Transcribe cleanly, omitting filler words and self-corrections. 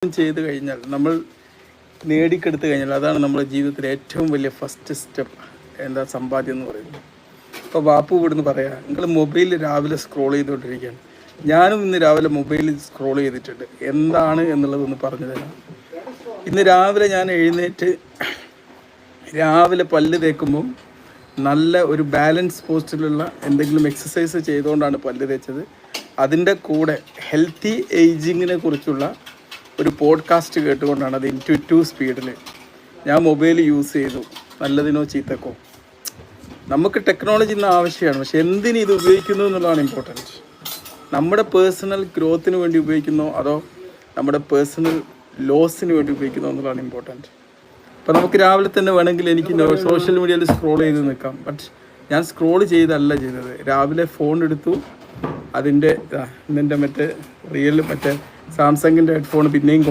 ചെയ്ത് കഴിഞ്ഞാൽ നമ്മൾ നേടിക്കെടുത്ത് കഴിഞ്ഞാൽ അതാണ് നമ്മുടെ ജീവിതത്തിലെ ഏറ്റവും വലിയ ഫസ്റ്റ് സ്റ്റെപ്പ്. എന്താ സമ്പാദ്യം എന്ന് പറയുന്നത്. ഇപ്പോൾ ബാപ്പു ഇവിടുന്ന് പറയാം, നിങ്ങൾ മൊബൈലിൽ രാവിലെ സ്ക്രോൾ ചെയ്തുകൊണ്ടിരിക്കുകയാണ്. ഞാനും ഇന്ന് രാവിലെ മൊബൈലിൽ സ്ക്രോൾ ചെയ്തിട്ടുണ്ട്. എന്താണ് എന്നുള്ളതൊന്ന് പറഞ്ഞു തരാം. ഇന്ന് രാവിലെ ഞാൻ എഴുന്നേറ്റ് രാവിലെ പല്ല് തേക്കുമ്പം നല്ല ഒരു ബാലൻസ് പോസ്റ്റിലുള്ള എന്തെങ്കിലും എക്സസൈസ് ചെയ്തുകൊണ്ടാണ് പല്ല് തേച്ചത്. അതിൻ്റെ കൂടെ ഹെൽത്തി ഏജിങ്ങിനെ കുറിച്ചുള്ള ഒരു പോഡ്കാസ്റ്റ് കേട്ടുകൊണ്ടാണ്. അത് ഇൻറ്റ്യൂറ്റീവ് സ്പീഡിൽ ഞാൻ മൊബൈൽ യൂസ് ചെയ്തു. നല്ലതിനോ ചീത്തക്കോ നമുക്ക് ടെക്നോളജി ഇന്ന് ആവശ്യമാണ്. പക്ഷെ എന്തിന് ഇത് ഉപയോഗിക്കുന്നു എന്നുള്ളതാണ് ഇമ്പോർട്ടൻറ്റ്. നമ്മുടെ പേഴ്സണൽ ഗ്രോത്തിന് വേണ്ടി ഉപയോഗിക്കുന്നോ അതോ നമ്മുടെ പേഴ്സണൽ ലോസിന് വേണ്ടി ഉപയോഗിക്കുന്നോ എന്നുള്ളതാണ് ഇമ്പോർട്ടൻറ്റ്. അപ്പോൾ നമുക്ക് രാവിലെ തന്നെ വേണമെങ്കിൽ എനിക്ക് സോഷ്യൽ മീഡിയയിൽ സ്ക്രോൾ ചെയ്ത് നിൽക്കാം. ബട്ട് ഞാൻ സ്ക്രോൾ ചെയ്തല്ല ചെയ്തത്. രാവിലെ ഫോൺ എടുത്തു, അതിൻ്റെ മറ്റേ സാംസങ്ങിൻ്റെ ഹെഡ്ഫോൺ പിന്നെയും